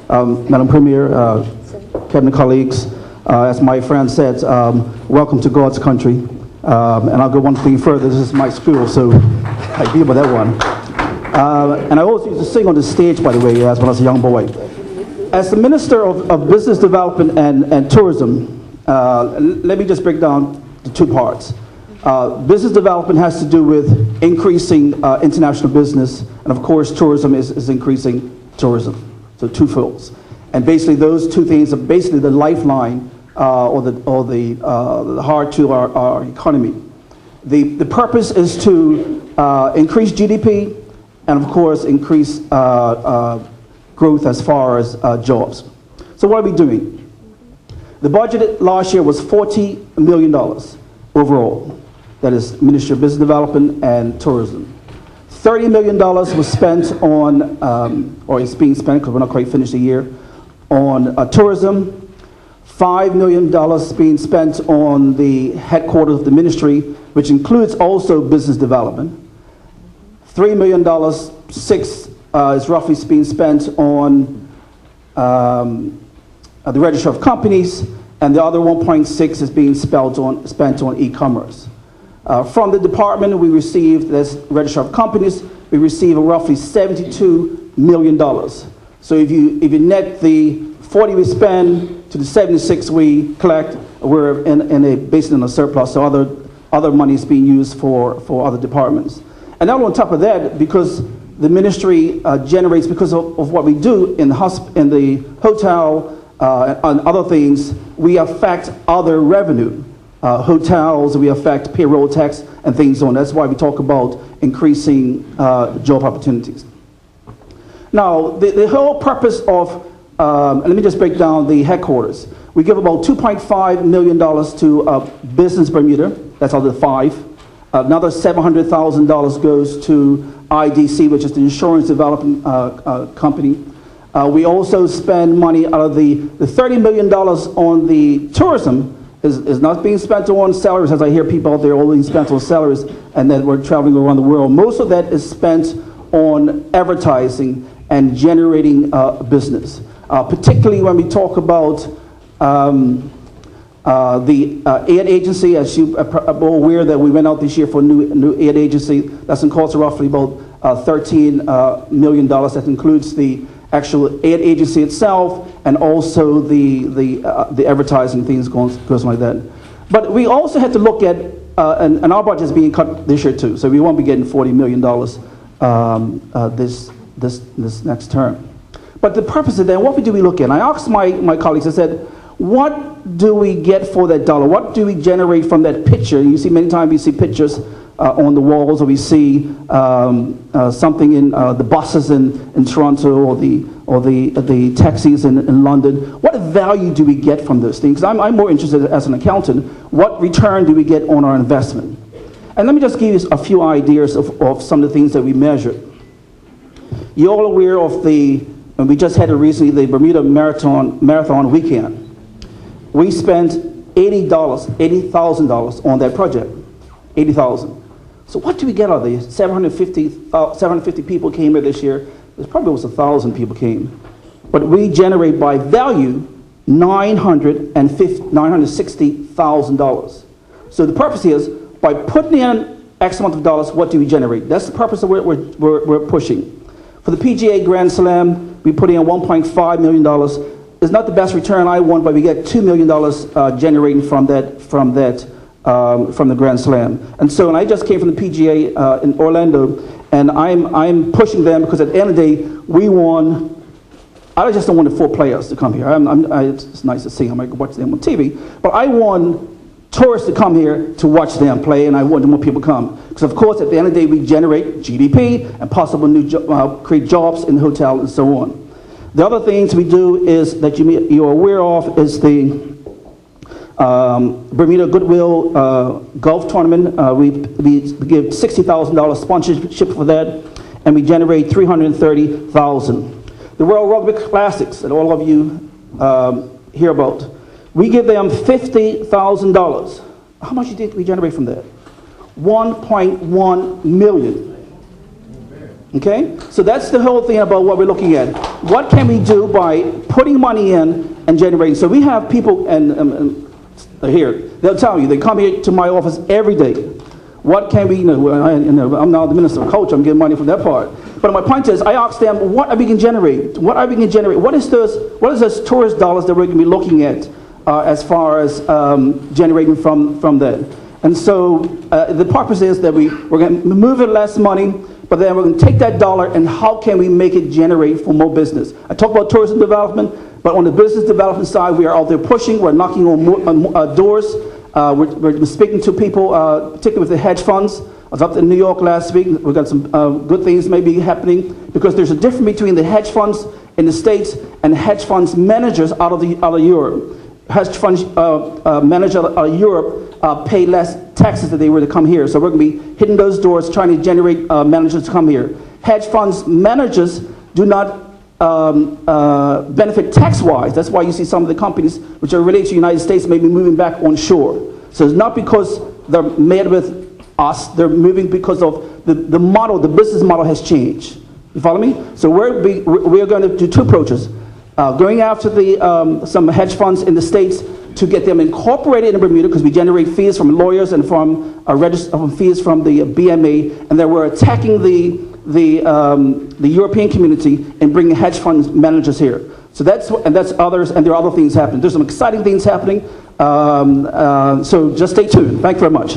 Madam Premier, cabinet colleagues, as my friend said, welcome to God's country. And I'll go one thing further. This is my school, so I deal with that one. And I always used to sing on the stage, by the way, when I was a young boy. As the Minister of Business Development and Tourism, let me just break down the two parts. Business development has to do with increasing international business, and of course tourism is increasing tourism. So two folds. And basically those two things are basically the lifeline or the heart to our economy. The purpose is to increase GDP and of course increase growth as far as jobs. So what are we doing? The budget last year was $40 million overall. That is Ministry of Business Development and Tourism. $30 million was spent on, or is being spent because we're not quite finished the year, on tourism. $5 million being spent on the headquarters of the ministry, which includes also business development. $3 million, is roughly being spent on the Register of Companies, and the other 1.6 is being spent on e-commerce. From the department, we received, this Register of Companies, we received roughly $72 million. So if you net the 40 we spend to the 76 we collect, we're basically in a surplus, so other money is being used for other departments. And now on top of that, because the ministry generates, because of what we do in the hotel and other things, we affect other revenue. Hotels, we affect payroll tax and things on. That's why we talk about increasing job opportunities. Now, the whole purpose of, let me just break down the headquarters. We give about $2.5 million to Business Bermuda, that's out of the 5. Another $700,000 goes to IDC, which is the Insurance Development Company. We also spend money out of the $30 million on the tourism is not being spent on salaries, as I hear people out there all being spent on salaries, and then we're traveling around the world. Most of that is spent on advertising and generating business. Particularly when we talk about the ad agency, as you are aware that we went out this year for a new ad agency. That's in cost of roughly about $13 million. That includes the actual ad agency itself and also the advertising things goes like that. But we also had to look at, and our budget is being cut this year too, so we won't be getting $40 million this next term. But the purpose of that, what do we look at? I asked my colleagues, I said, what do we get for that dollar? What do we generate from that picture? You see, many times we see pictures on the walls, or we see something in the buses in Toronto, or the taxis in London. What value do we get from those things? I'm more interested as an accountant, what return do we get on our investment? And let me just give you a few ideas of some of the things that we measure. You're all aware of and we just had it recently, the Bermuda Marathon weekend. We spent $80,000 on that project, $80,000. So what do we get out of these? 750 people came here this year. There probably was 1,000 people came. But we generate by value $960,000. So the purpose is, by putting in X amount of dollars, what do we generate? That's the purpose of what we're pushing. For the PGA Grand Slam, we put in $1.5 million. It's not the best return I want, but we get $2 million generating from the Grand Slam. And so, and I just came from the PGA in Orlando, and I'm pushing them because at the end of the day, we won. I just don't want the 4 players to come here. It's nice to see them. I can watch them on TV, but I want tourists to come here to watch them play, and I want more people to come. Because of course, at the end of the day, we generate GDP and possible create jobs in the hotel and so on. The other things we do is that you're aware of is the Bermuda Goodwill Golf Tournament. We give $60,000 sponsorship for that, and we generate $330,000. The World Rugby Classics that all of you hear about, we give them $50,000. How much did we generate from that? $1.1 million. Okay? So that's the whole thing about what we're looking at. What can we do by putting money in and generating? So we have people, and they're here. They'll tell you, they come here to my office every day. What can we, I'm now the minister of culture, I'm getting money from that part. But my point is, I ask them, what are we going to generate? What are we going to generate? What is those tourist dollars that we're going to be looking at as far as generating from that? And so the purpose is that we're going to move it less money, but then we're going to take that dollar and how can we make it generate for more business? I talk about tourism development, but on the business development side, we are out there pushing, we're knocking on doors, we're speaking to people, particularly with the hedge funds. I was up in New York last week, we've got some good things maybe happening, because there's a difference between the hedge funds in the States and hedge funds managers out of Europe. Hedge funds managers out of Europe pay less taxes if they were to come here. So we're going to be hitting those doors, trying to generate managers to come here. Hedge funds managers do not benefit tax-wise. That's why you see some of the companies which are related to the United States may be moving back onshore. So it's not because they're made with us, they're moving because of the model, the business model has changed. You follow me? So we're going to do two approaches. Going after some hedge funds in the States to get them incorporated in Bermuda, because we generate fees from lawyers and from fees from the BMA, and then we're attacking the European community and bringing hedge fund managers here. So that's others, and there are other things happening. There's some exciting things happening. So just stay tuned. Thank you very much.